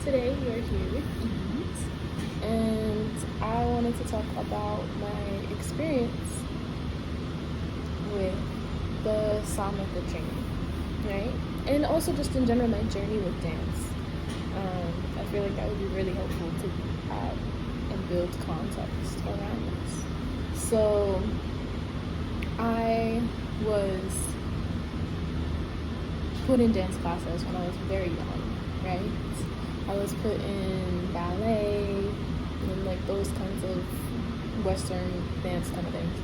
today we are here with Ease, and I wanted to talk about my experience with the SAH Method Training, right? And also just in general my journey with dance. I feel like that would be really helpful to add and build context around this. So I was put in dance classes when I was very young, right? I was put in ballet and like those kinds of Western dance kind of things.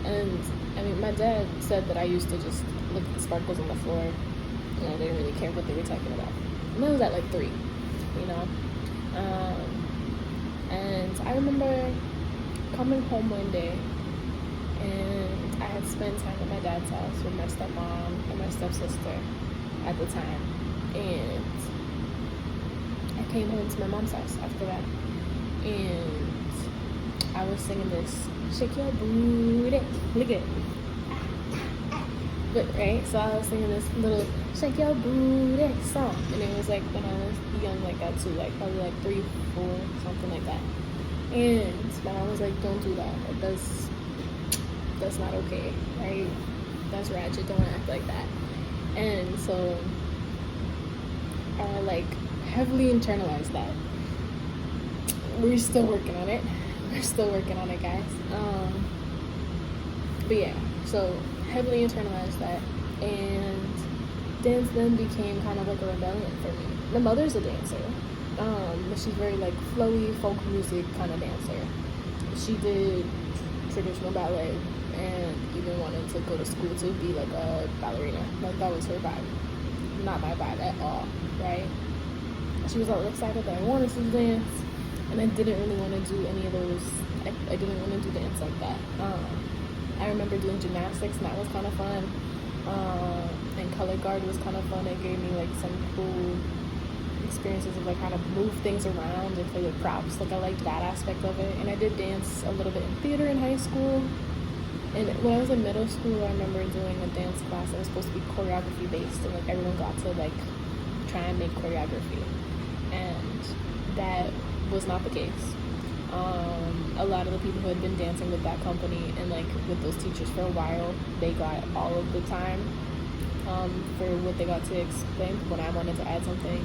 And I mean, my dad said that I used to just look at the sparkles on the floor and I didn't really care what they were talking about. And I was at like 3, you know? And I remember coming home one day and I had spent time at my dad's house with my stepmom and my stepsister at the time. And I came home to my mom's house after that. And I was singing this, shake your booty, look at it. But, right, so I was singing this little shake your booty song. And it was like when I was young like that too, like probably like 3, 4, something like that. And my mom was like, don't do that. Like, that's not okay, right? That's ratchet, don't act like that. And so I like heavily internalized that. We're still working on it. Guys. But yeah, so heavily internalized that, and dance then became kind of like a rebellion for me. My mother's a dancer. She's very like flowy folk music kind of dancer. She did traditional ballet and even wanted to go to school to be like a ballerina. Like that was her vibe. Not my vibe at all, right? She was all excited that I wanted to dance, and I didn't really want to do any of those. I didn't want to do dance like that. I remember doing gymnastics, and that was kind of fun. And color guard was kind of fun. It gave me like some cool experiences of like how to move things around and play with props. Like I liked that aspect of it. And I did dance a little bit in theater in high school. And when I was in middle school, I remember doing a dance class that was supposed to be choreography based, and like everyone got to like try and make choreography, and that was not the case. A lot of the people who had been dancing with that company and like with those teachers for a while, they got all of the time for what they got to explain. When I wanted to add something,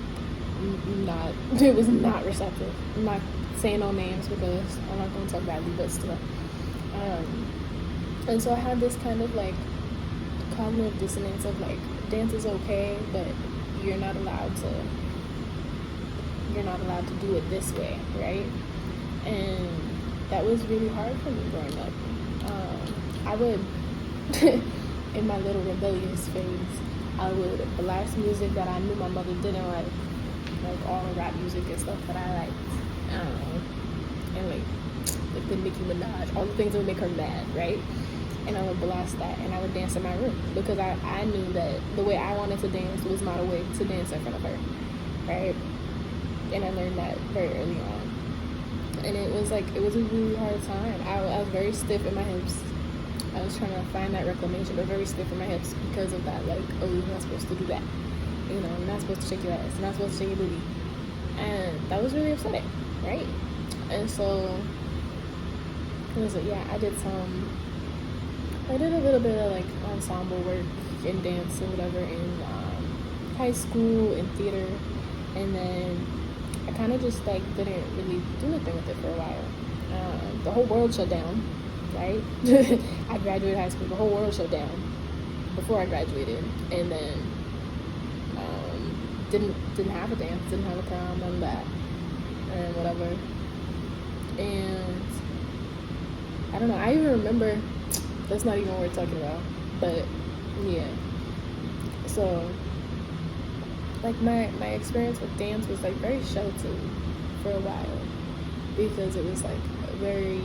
it was not receptive. I'm not saying no names because I'm not going to talk badly, but still. And so I had this kind of like cognitive dissonance of like, dance is okay, but you're not allowed to do it this way, right? And that was really hard for me growing up. I would, in my little rebellious phase, I would blast music that I knew my mother didn't like all the rap music and stuff that I liked, and like the Nicki Minaj, all the things that would make her mad, right? And I would blast that, and I would dance in my room because I knew that the way I wanted to dance was not a way to dance in front of her, right? And I learned that very early on. And it was a really hard time. I was very stiff in my hips. I was trying to find that reclamation, but very stiff in my hips because of that, like, oh, you're not supposed to do that. You know, you're not supposed to shake your ass. You're not supposed to shake your booty. And that was really upsetting, right? And so, I did a little bit of, like, ensemble work in dance and whatever in high school, in theater, and then I kind of just, like, didn't really do anything with it for a while. The whole world shut down, right? I graduated high school, the whole world shut down before I graduated, and then didn't have a dance, didn't have a prom, none of that, and whatever. And I don't know, I even remember, that's not even what we're talking about, but yeah. So, like, my experience with dance was, like, very sheltered for a while because it was, like, very,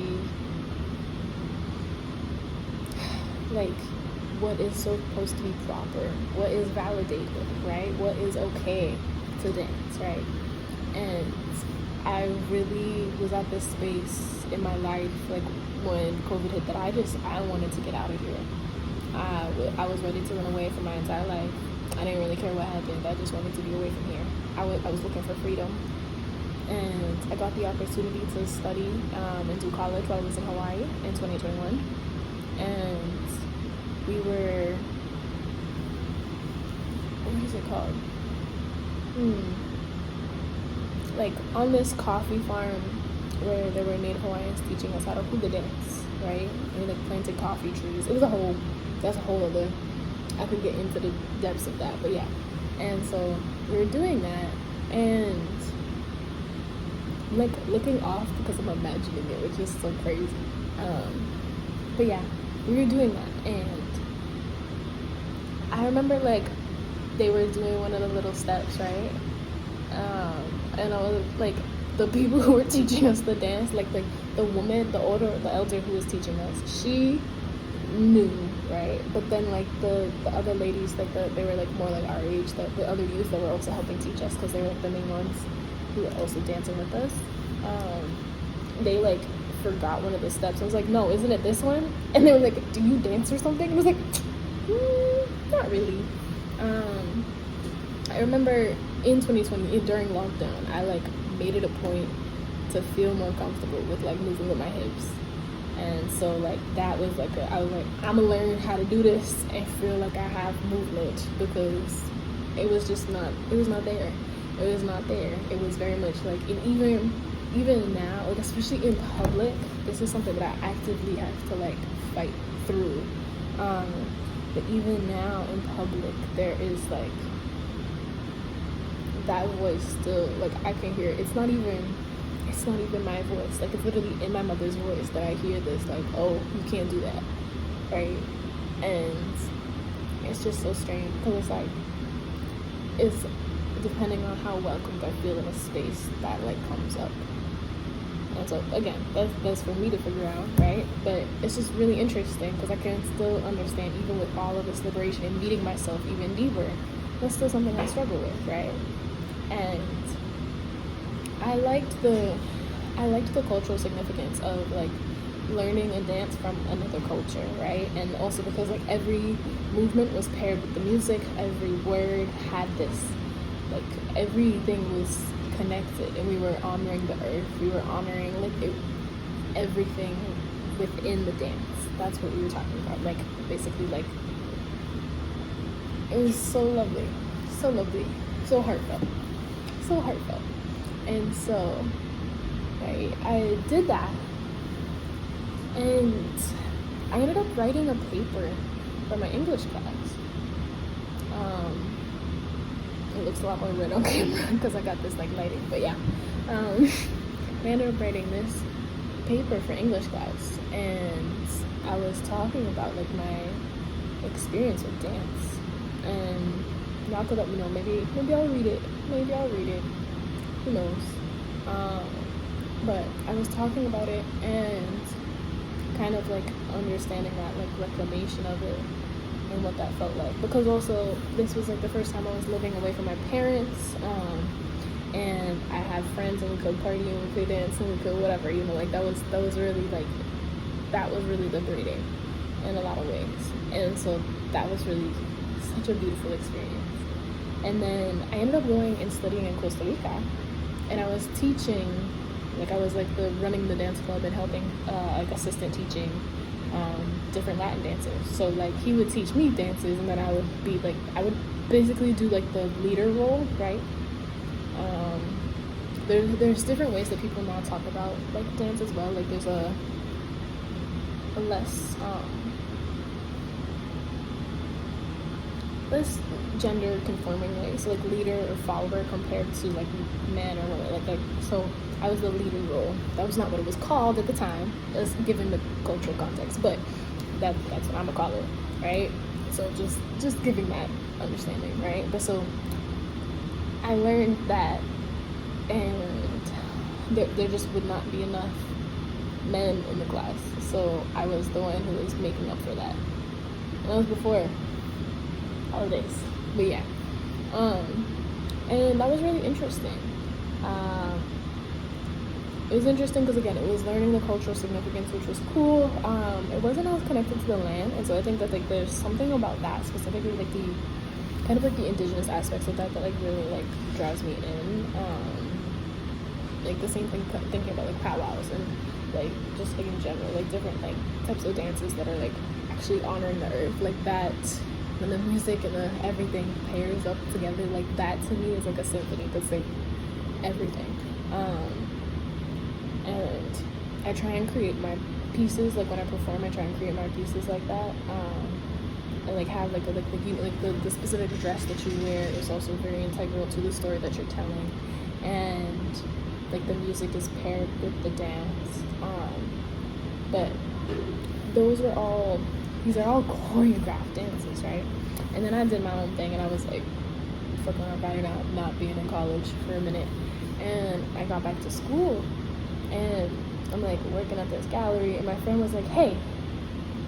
like, what is supposed to be proper, what is validated, right? What is okay to dance, right? And I really was at this space in my life, like, when COVID hit, that I wanted to get out of here. I was ready to run away for my entire life. I didn't really care what happened. I just wanted to be away from here. I was looking for freedom. And I got the opportunity to study and do college while I was in Hawaii in 2021. And we were, what is it called? Like on this coffee farm where there were Native Hawaiians teaching us how to hula dance, right? And we like planted coffee trees. It was that's a whole other, I could get into the depths of that, but yeah. And so we were doing that, and like looking off because I'm imagining it, which is so crazy. But yeah, we were doing that, and I remember like they were doing one of the little steps, right? And I was like, the people who were teaching us the dance, like the woman, the elder who was teaching us, she knew, right? But then like the other ladies, like they were like more like our age, the other youth that were also helping teach us, because they were like the main ones who were also dancing with us. They like forgot one of the steps. I was like, no, isn't it this one? And they were like, do you dance or something? And I was like, not really. I remember in 2020, during lockdown, I like made it a point to feel more comfortable with like moving with my hips. And so like that was like I was like, I'm gonna learn how to do this and feel like I have movement, because it was not there. It was not there. It was very much like, and even now, like especially in public, this is something that I actively have to like fight through. But even now in public, there is like that voice still, like I can hear it. It's not even my voice. Like it's literally in my mother's voice that I hear this, like, oh, you can't do that, right? And it's just so strange, because it's like, it's depending on how welcomed I feel in a space that like comes up. And so again, that's for me to figure out, right? But it's just really interesting, because I can still understand, even with all of this liberation and meeting myself even deeper, that's still something I struggle with, right? And I liked the cultural significance of like learning a dance from another culture, right? And also because like every movement was paired with the music, every word had this, like everything was connected, and we were honoring the earth, we were honoring like everything within the dance. That's what we were talking about, like basically like it was so lovely, so heartfelt. And so right, I did that, and I ended up writing a paper for my English class. It looks a lot more red on camera because I got this like lighting, but yeah. I ended up writing this paper for English class, and I was talking about like my experience with dance, and y'all could let me know, maybe I'll read it, who knows. But I was talking about it and kind of like understanding that like reclamation of it and what that felt like, because also this was like the first time I was living away from my parents, and I had friends, and we could party and we could dance and we could whatever, you know, like that was really like, that was really liberating in a lot of ways. And so that was really such a beautiful experience. And then I ended up going and studying in Costa Rica, and I was teaching, like I was like running the dance club and helping like assistant teaching different Latin dancers. So like he would teach me dances, and then I would be like, I would basically do like the leader role, right? There's different ways that people now talk about like dance as well. Like there's a less gender conforming way, so like leader or follower compared to like man or woman, like so I was the leader role. That was not what it was called at the time, as given the cultural context, but that's what I'm gonna call it, right? So just giving that understanding, right? But so I learned that, and there just would not be enough men in the class, so I was the one who was making up for that. And that was before holidays, but yeah, and that was really interesting. it was interesting because, again, it was learning the cultural significance, which was cool. It wasn't as connected to the land, and so I think that, like, there's something about that specifically, like the kind of like the indigenous aspects of that like really like drives me in. Like the same thing, thinking about like powwows and like just like in general, like different like types of dances that are like actually honoring the earth, like that. When the music and the everything pairs up together, like that to me is like a symphony that's like everything. And I try and create my pieces, like when I perform, I try and create my pieces like that. And like have like the specific dress that you wear is also very integral to the story that you're telling, and like the music is paired with the dance. But these are all choreographed dances, right? And then I did my own thing, and I was like fucking about not being in college for a minute, and I got back to school, and I'm like working at this gallery, and my friend was like, "Hey,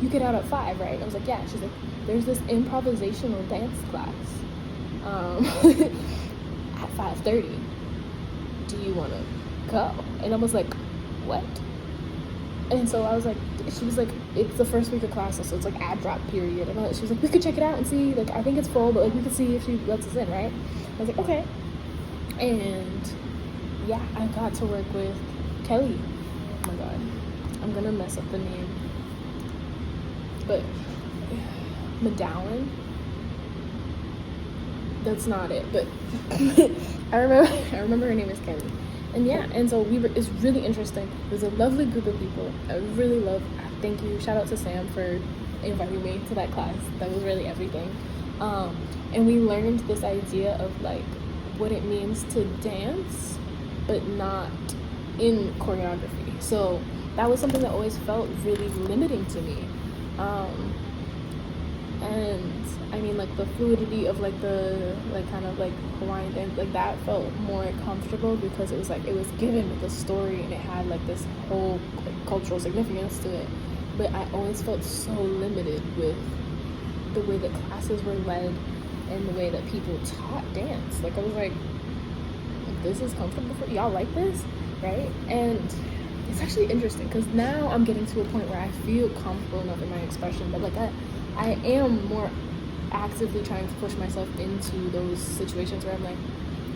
you get out at 5, right?" And I was like, "Yeah." She's like, "There's this improvisational dance class at 5:30. Do you want to go?" And I was like, "What?" And so I was like, she was like, "It's the first week of classes, so it's like ad drop period." And she was like, "We could check it out and see, like, I think it's full, but like we could see if she lets us in, right?" I was like, "Okay." And yeah, I got to work with Kelly. Oh my god, I'm gonna mess up the name, but Medallion, that's not it, but I remember her name is Kelly. And yeah, and so it's really interesting. It was a lovely group of people. I really love, thank you, shout out to Sam for inviting me to that class. That was really everything. And we learned this idea of like what it means to dance, but not in choreography. So that was something that always felt really limiting to me. And I mean, like the fluidity of like the like kind of like Hawaiian dance, like that felt more comfortable because it was like it was given with a story and it had like this whole like, cultural significance to it. But I always felt so limited with the way that classes were led and the way that people taught dance. Like I was like, this is comfortable for y'all, like this, right? And it's actually interesting because now I'm getting to a point where I feel comfortable enough in my expression, but like I am more actively trying to push myself into those situations where I'm like,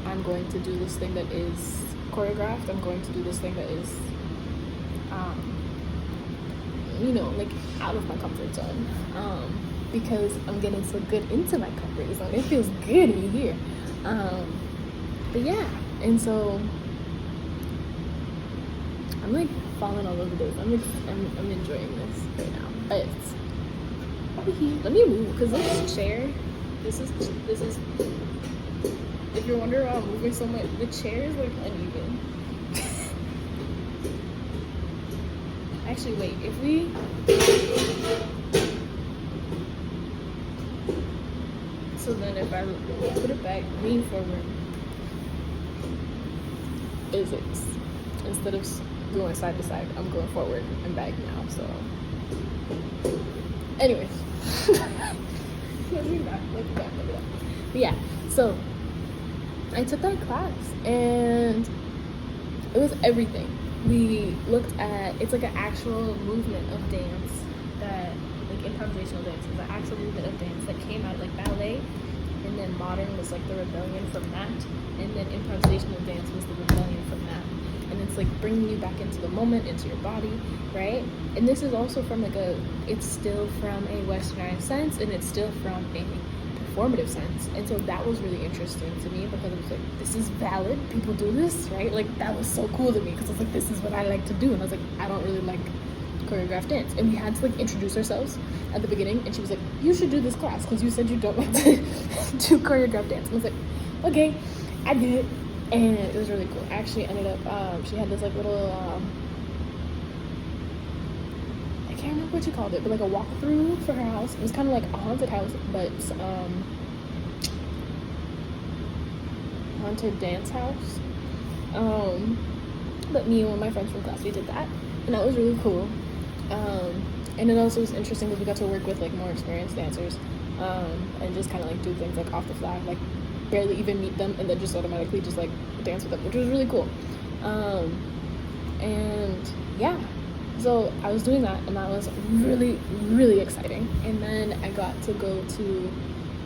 I'm going to do this thing that is choreographed. I'm going to do this thing that is, like out of my comfort zone, because I'm getting so good into my comfort zone. It feels good in here. But yeah, and so I'm like falling all over this. I'm enjoying this right now. But let me move because this chair, this is if you're wondering why I'm moving so much, the chair is like uneven. Actually, wait, if we so then if I put it back, lean forward, physics, instead of going side to side, I'm going forward and back now. So anyways, let's be back. But yeah, so I took that class and it was everything. We looked at, it's like an actual movement of dance that, like improvisational dance, is an actual movement of dance that came out like ballet, and then modern was like the rebellion from that, and then improvisational dance was the rebellion from that. And it's like bringing you back into the moment, into your body, right? And this is also from like it's still from a westernized sense, and it's still from a performative sense. And so that was really interesting to me because it was like, this is valid, people do this, right? Like that was so cool to me because I was like, this is what I like to do. And I was like, I don't really like choreographed dance. And we had to like introduce ourselves at the beginning, and she was like, you should do this class because you said you don't like to do choreographed dance. And I was like, okay, I did it. And it was really cool. I actually ended up, she had this like little, I can't remember what you called it, but like a walkthrough for her house. It was kind of like a haunted house, but haunted dance house. But me and one of my friends from class, we did that, and that was really cool. And it also was interesting because we got to work with like more experienced dancers, and just kind of like do things like off the fly, like barely even meet them and then just automatically just like dance with them, which was really cool. And yeah, so I was doing that, and that was really, really exciting. And then I got to go to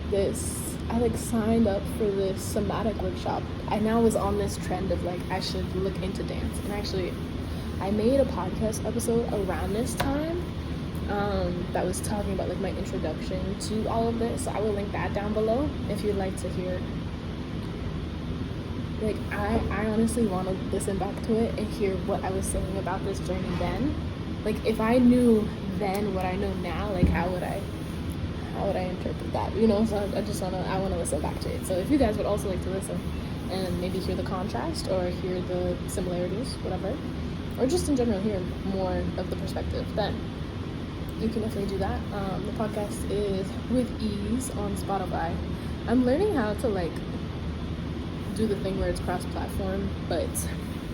this, I like signed up for this Somatic workshop. I now was on this trend of like, I should look into dance. And actually, I made a podcast episode around this time that was talking about like my introduction to all of this. So I will link that down below if you'd like to hear. Like, I honestly want to listen back to it and hear what I was saying about this journey then. Like, if I knew then what I know now, like, how would I interpret that? You know, so I want to listen back to it. So if you guys would also like to listen and maybe hear the contrast or hear the similarities, whatever, or just in general hear more of the perspective, then you can definitely do that. The podcast is With Ease on Spotify. I'm learning how to like do the thing where it's cross-platform, but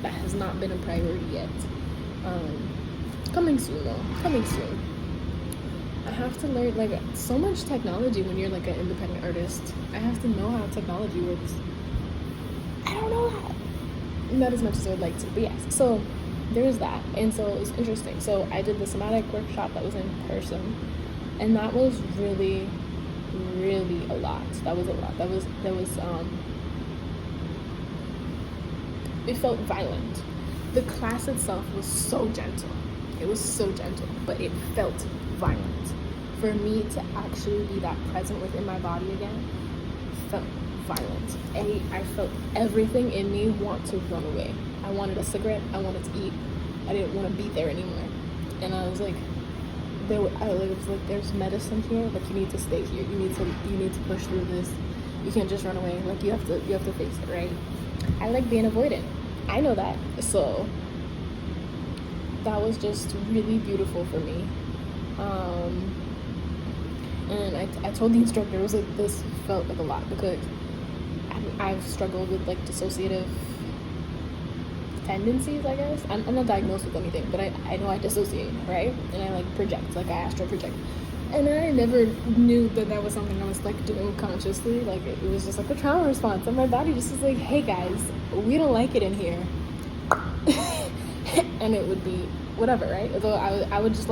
that has not been a priority yet. Coming soon though. Coming soon. I have to learn like so much technology when you're like an independent artist. I have to know how technology works. I don't know that. Not as much as I would like to, but yes. So there's that, and so it was interesting. So I did the Somatic workshop that was in person, and that was really, really a lot. That was a lot. That was it felt violent. The class itself was so gentle. It was so gentle, but it felt violent. For me to actually be that present within my body again felt violent. I felt everything in me want to run away. I wanted a cigarette. I wanted to eat. I didn't want to be there anymore. And I was like, there's medicine here. Like, you need to stay here. You need to push through this. You can't just run away. Like, you have to face it, right? I like being avoidant. I know that. So that was just really beautiful for me. And I told the instructor, it was like, this felt like a lot, because I've struggled with like dissociative tendencies, I guess. I'm not diagnosed with anything, but I know I dissociate, right? And I like project, like I astral project. And I never knew that was something I was like doing consciously. Like, it was just like a trauma response, and my body just was like, hey guys, we don't like it in here. And it would be whatever, right? Although I would just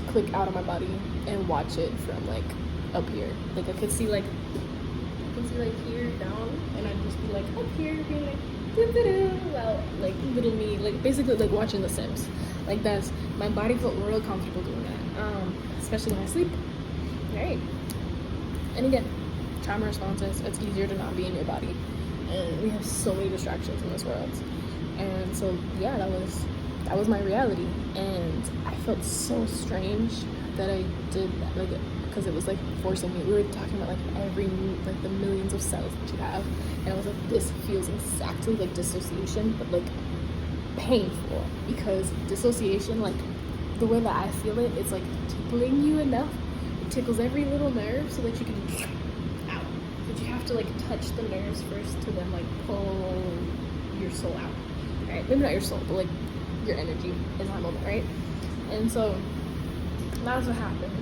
click out of my body and watch it from like up here. Like, I could see like here down, and I'd just be like up here being like well, like little me, like basically like watching The Sims. Like, that's, my body felt real comfortable doing that, especially when I sleep, right? And again, trauma responses, it's easier to not be in your body, and we have so many distractions in this world. And so yeah, that was my reality, and I felt so strange that I did that, like, because it was like forcing me. We were talking about like the millions of cells that you have, and I was like, this feels exactly like dissociation, but like painful, because dissociation, like the way that I feel it, it's like tickling you enough. It tickles every little nerve so that you can out, but you have to like touch the nerves first to then like pull your soul out, right? Maybe not your soul, but like your energy in that moment, right? And so that's what happened.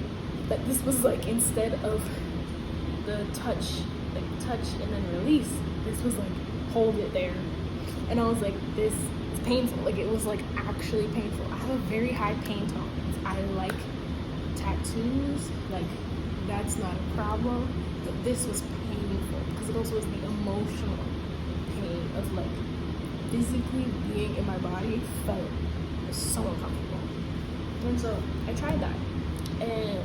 But this was like, instead of the touch and then release, this was like, hold it there. And I was like, this is painful. Like, it was like actually painful. I have a very high pain tolerance. I like tattoos, like that's not a problem. But this was painful because it also was the emotional pain of like physically being in my body felt so uncomfortable. And so I tried that. And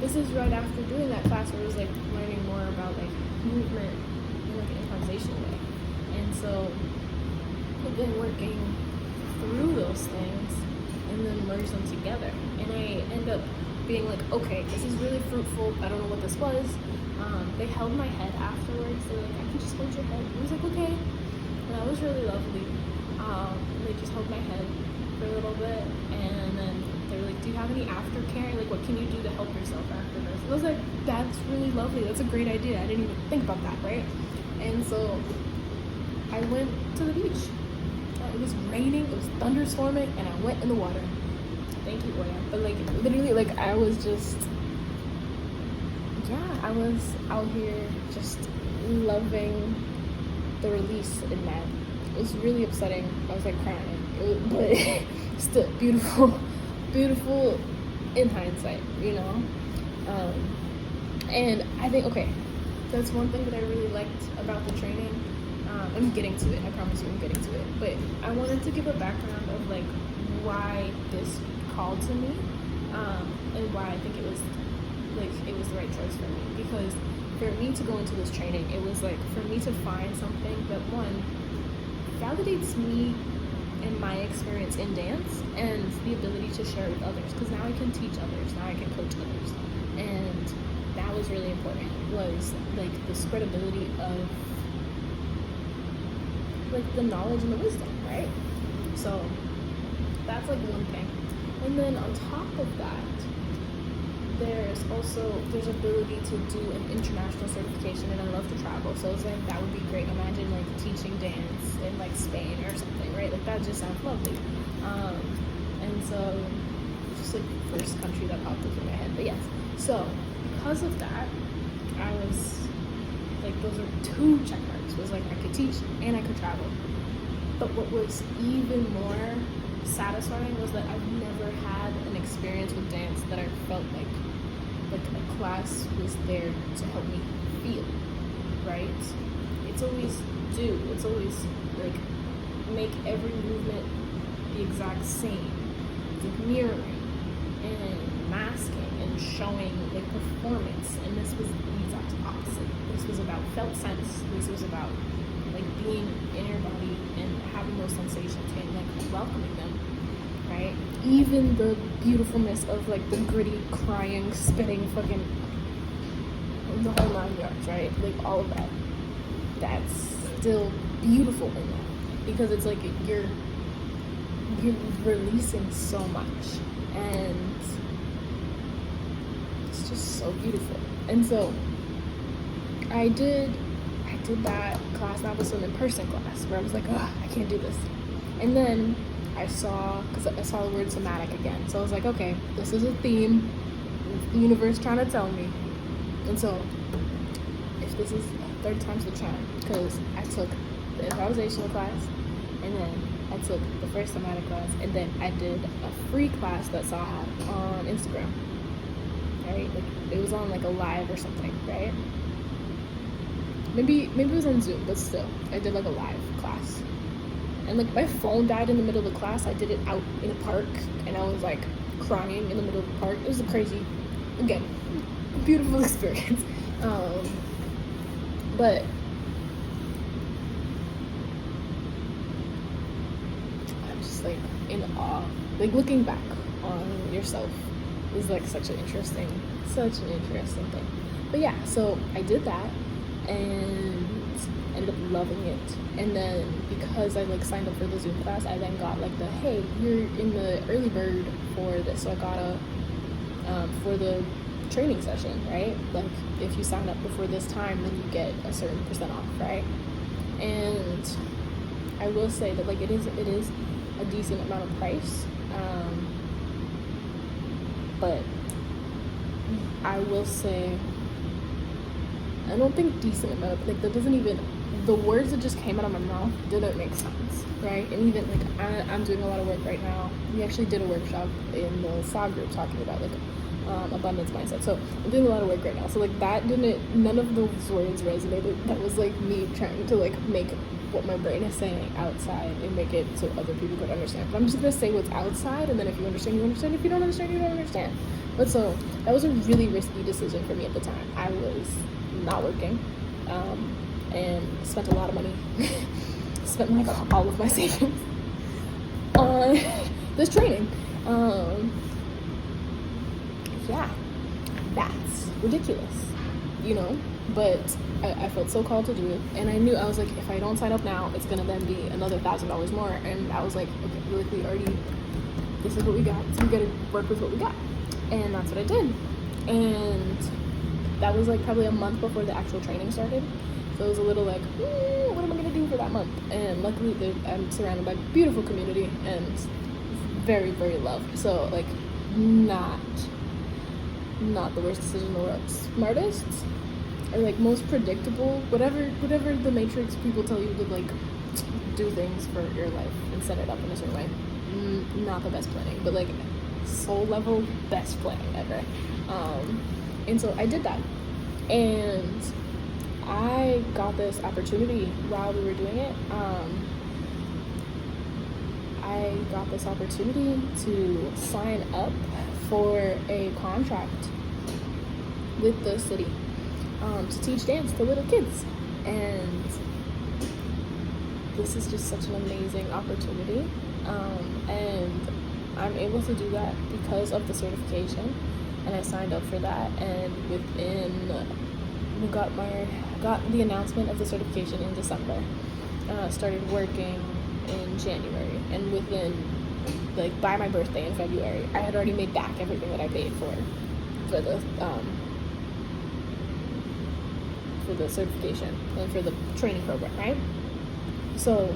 this is right after doing that class where it was like learning more about like movement in like an improvisation way. And so I've been working through those things and then merge them together. And I end up being like, okay, this is really fruitful. I don't know what this was. They held my head afterwards. They were like, I can just hold your head. I was like, okay. And that was really lovely. They just held my head for a little bit, and then they were like, do you have any aftercare? Like, what can you do to help yourself after this? I was like, that's really lovely. That's a great idea. I didn't even think about that, right? And so I went to the beach. It was raining, it was thunderstorming, and I went in the water. Thank you, Oya. But like, literally, like, I was just, yeah, I was out here just loving the release in that. It was really upsetting. I was like crying, but still beautiful, beautiful in hindsight, you know. And I think, okay, that's one thing that I really liked about the training. I'm getting to it. I promise you, I'm getting to it. But I wanted to give a background of like why this called to me, and why I think it was the right choice for me. Because for me to go into this training, it was like for me to find something that one validates me and my experience in dance and the ability to share with others. Because now I can teach others. Now I can coach others, and that was really important. Was like the spreadability of like the knowledge and the wisdom, right? So that's like one thing. And then on top of that, there's ability to do an international certification, and I love to travel, so it's like that would be great. Imagine like teaching dance in like Spain or something, right? Like that just sounds lovely. And so just like the first country that popped up in my head. But yes, so because of that, I was like, those are two check marks. It was like I could teach and I could travel. But what was even more satisfying was that I've never had an experience with dance that I felt like a class was there to help me feel, right? It's always like make every movement the exact same. It's like mirroring and masking and showing like performance, and this was the exact opposite. This was about felt sense. This was about like being in your body and having those sensations and like welcoming them, right? Even the beautifulness of like the gritty, crying, spitting, fucking the whole 9 yards, right? Like all of that. That's still beautiful in that, because it's like you're releasing so much, and it's just so beautiful. And so I did that class. That was an in-person class where I was like, I can't do this. And then I saw the word somatic again. So I was like, okay, this is a theme. The universe trying to tell me. And so if this is third time's the charm, because I took the improvisational class, and then I took the first somatic class, and then I did a free class that SAH had on Instagram, right? Like it was on like a live or something, right? Maybe it was on Zoom, but still, I did like a live class. And like my phone died in the middle of the class. I did it out in a park, and I was like crying in the middle of the park. It was a crazy, again, beautiful experience. But I'm just like in awe. Like looking back on yourself is like such an interesting thing. But yeah, so I did that and ended up loving it. And then because I like signed up for the Zoom class, I then got like hey, you're in the early bird for this. So I got for the training session, right? Like if you sign up before this time, then you get a certain percent off, right? And I will say that like it is a decent amount of price, but I will say I don't think decent amount of, like that doesn't even, the words that just came out of my mouth didn't make sense, right? And even like I'm doing a lot of work right now. We actually did a workshop in the SAH group talking about like abundance mindset. So I'm doing a lot of work right now. So like none of those words resonated. That was like me trying to like make what my brain is saying outside and make it so other people could understand. But I'm just gonna say what's outside, and then if you understand, you understand. If you don't understand, you don't understand. But so that was a really risky decision for me at the time. I was not working, and spent a lot of money. Spent like all of my savings on this training. Yeah, that's ridiculous, you know, but I felt so called to do it, and I knew, I was like, if I don't sign up now, it's gonna then be another $1,000 more, and I was like, okay, like we already, this is what we got, so we gotta work with what we got, and that's what I did. And that was like probably a month before the actual training started, so it was a little like, what am I gonna do for that month? And luckily I'm surrounded by a beautiful community and very, very loved, so like not the worst decision in the world. Smartest or like most predictable, whatever the matrix people tell you to like do things for your life and set it up in a certain way. Not the best planning, but like soul level best planning ever. And so I did that, and I got this opportunity while we were doing it. I got this opportunity to sign up for a contract with the city to teach dance to little kids, and this is just such an amazing opportunity, and I'm able to do that because of the certification, and I signed up for that, and we got the announcement of the certification in December, started working in January, and within, like, by my birthday in February, I had already made back everything that I paid for the certification and for the training program, right? So,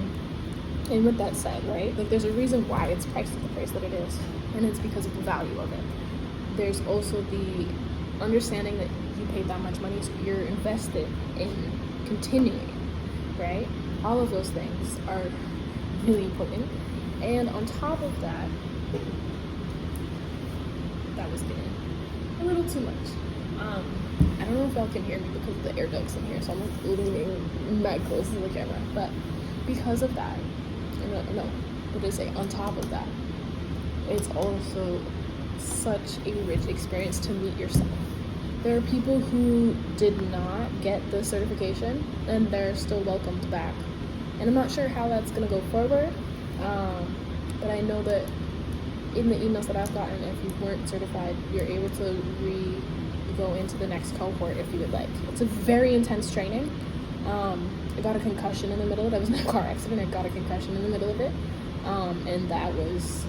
and with that said, right, like, there's a reason why it's priced at the price that it is, and it's because of the value of it. There's also the understanding that you paid that much money, so you're invested in continuing, right? All of those things are really important. And on top of that, that was getting a little too much. I don't know if y'all can hear me because of the air ducts in here, so I'm like leaning mad close to the camera. But because of that, what did I say? On top of that, it's also such a rich experience to meet yourself. There are people who did not get the certification, and they're still welcomed back. And I'm not sure how that's going to go forward, but I know that in the emails that I've gotten, if you weren't certified, you're able to go into the next cohort if you would like. It's a very intense training. I got a concussion in the middle of it. I was in a car accident. I got a concussion in the middle of it, and that was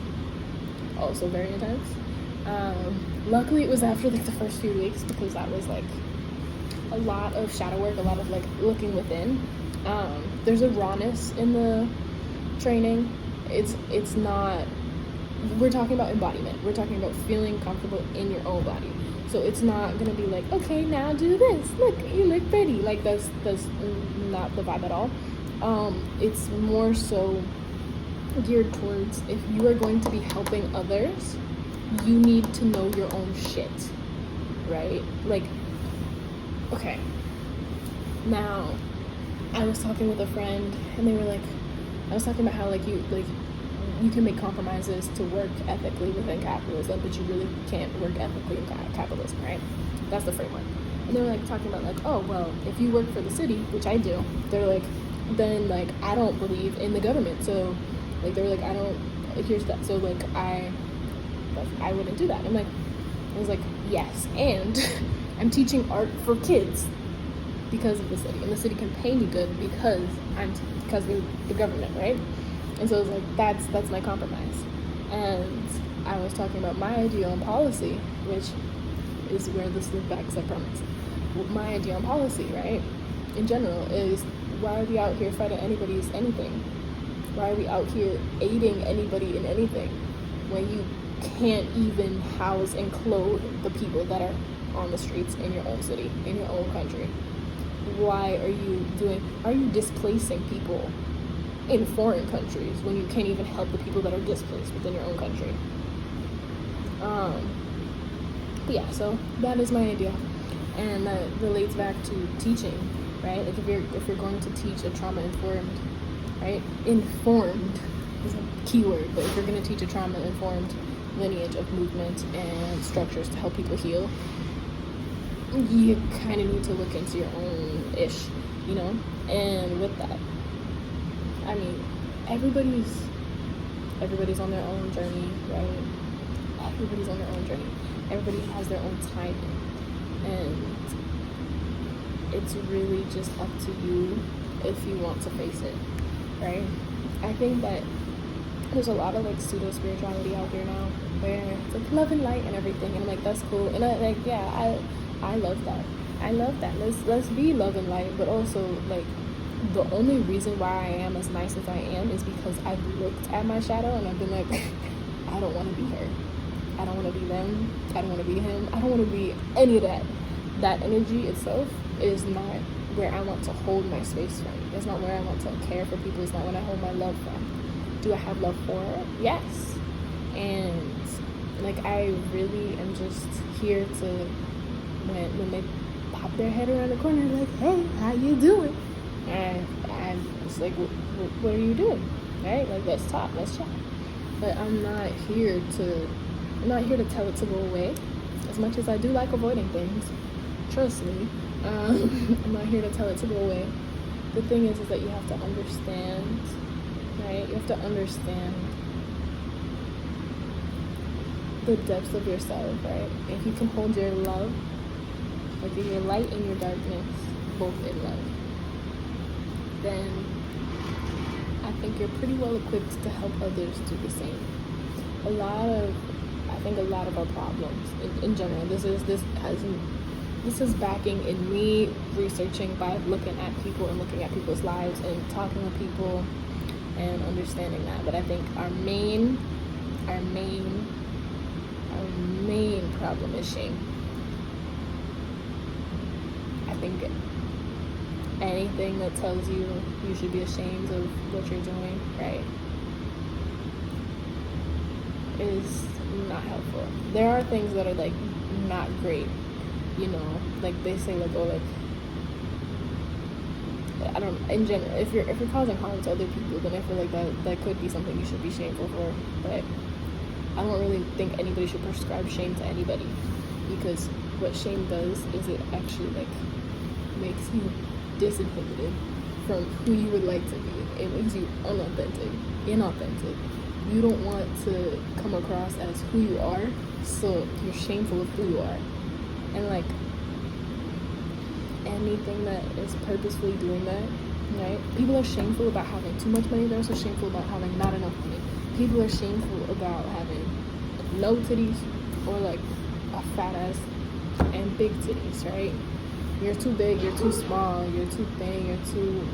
also very intense. Luckily, it was after like the first few weeks, because that was like a lot of shadow work, a lot of like looking within. There's a rawness in the training. It's not, we're talking about embodiment. We're talking about feeling comfortable in your own body. So it's not gonna be like, okay, now do this. Look, you look pretty. Like that's not the vibe at all. It's more so geared towards, if you are going to be helping others, you need to know your own shit, right? Like, okay. Now, I was talking with a friend, and they were like, I was talking about how you can make compromises to work ethically within capitalism, but you really can't work ethically in capitalism, right? That's the framework. And they were like talking about like, oh, well, if you work for the city, which I do, they're like, then like I don't believe in the government. So like they were like, here's that. So like I wouldn't do that. I was like, yes, and I'm teaching art for kids because of the city, and the city can pay me good because of the government, right? And so I was like, that's my compromise. And I was talking about my idea on policy, which is where this loop back is, I promise. My idea on policy, right, in general, is why are we out here fighting anybody's anything? Why are we out here aiding anybody in anything when you can't even house and clothe the people that are on the streets in your own city, in your own country? Why are you displacing people in foreign countries when you can't even help the people that are displaced within your own country? But yeah, so that is my idea, and that relates back to teaching, right? Like if you're going to teach a trauma-informed, right? Informed is a keyword, but if you're going to teach a trauma-informed lineage of movement and structures to help people heal, you kind of need to look into your own ish, you know? And with that, I mean, everybody's on their own journey, right? Everybody's on their own journey. Everybody has their own timing, and it's really just up to you if you want to face it, right? I think that there's a lot of like pseudo spirituality out here now, where it's like love and light and everything, and I'm like, that's cool, and I love that. I love that. Let's be love and light, but also like the only reason why I am as nice as I am is because I've looked at my shadow and I've been like, I don't want to be her. I don't want to be them. I don't want to be him. I don't want to be any of that. that energy itself is not where I want to hold my space from. It's not where I want to care for people. It's not when I hold my love from. Do I have love for it? Yes. And like, I really am just here to, when they pop their head around the corner, like, hey, how you doing? And I'm just like, what are you doing? Right? Like, let's talk, let's chat. But I'm not here to tell it to go away. As much as I do like avoiding things, trust me, I'm not here to tell it to go away. The thing is that you have to understand, right? You have to understand the depths of yourself, right? If you can hold your love, like your light and your darkness, both in love, then I think you're pretty well equipped to help others do the same. I think a lot of our problems in general, this is backing in me researching by looking at people and looking at people's lives and talking with people and understanding that. But I think our main problem is shame. I think anything that tells you should be ashamed of what you're doing, right, is not helpful. There are things that are like not great, you know, like they say, like, oh, like, I don't, in general, if you're causing harm to other people, then I feel like that could be something you should be shameful for. But I don't really think anybody should prescribe shame to anybody, because what shame does is it actually like makes you disinhibited from who you would like to be. It makes you inauthentic. You don't want to come across as who you are, so you're shameful of who you are. And like, anything that is purposefully doing that, right? People are shameful about having too much money. They're also shameful about having not enough money. People are shameful about having no titties or like a fat ass and big titties, right? You're too big, you're too small, you're too thin, you're too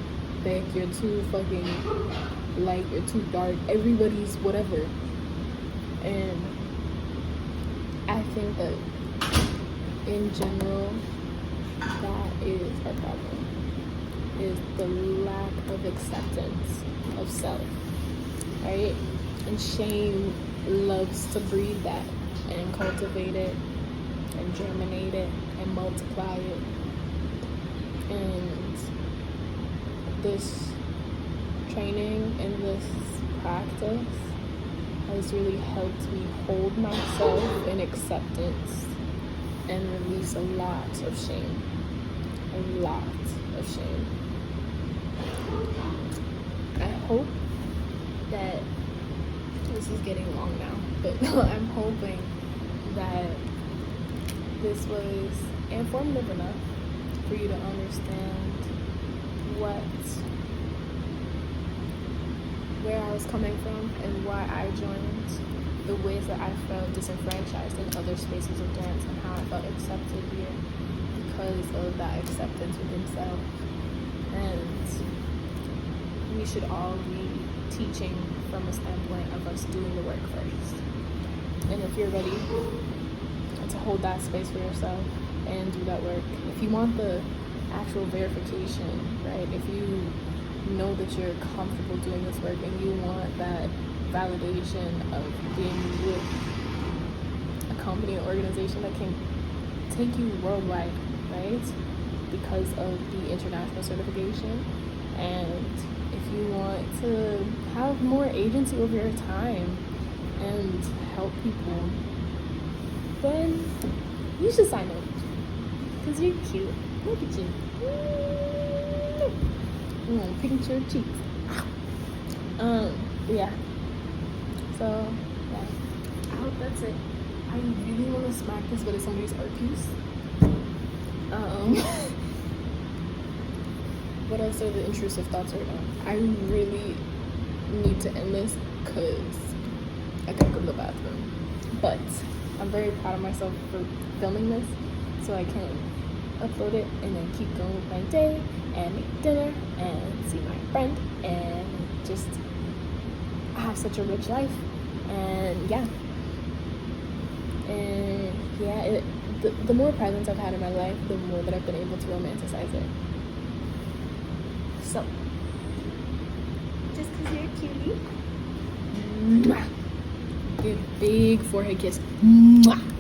thick, you're too fucking light, you're too dark. Everybody's whatever. And I think that in general, that is our problem, is the lack of acceptance of self, right? And shame loves to breed that and cultivate it and germinate it and multiply it. And this training and this practice has really helped me hold myself in acceptance and release a lot of shame. A lot of shame. I hope that this is getting long now, but I'm hoping that this was informative enough for you to understand where I was coming from and why I joined, the ways that I felt disenfranchised in other spaces of dance, and how I felt accepted here because of that acceptance within self. And we should all be teaching from a standpoint of us doing the work first. And if you're ready to hold that space for yourself and do that work, if you want the actual verification, right? If you know that you're comfortable doing this work and you want that validation of being with a company or organization that can take you worldwide, right? Because of the international certification. And if you want to have more agency over your time and help people, then you should sign up, because you're cute. Look at you. Pinch your cheeks. Yeah. So, yeah. I hope that's it. I really want to smack this, but it's somebody's art piece. What else are the intrusive thoughts right now? I really need to end this because I gotta go to the bathroom. But I'm very proud of myself for filming this, so I can upload it and then keep going with my day and make dinner and see my friend and just have such a rich life. And the more presence I've had in my life, the more that I've been able to romanticize it. So, just because you're a cutie, mwah, give big forehead kiss. Mwah.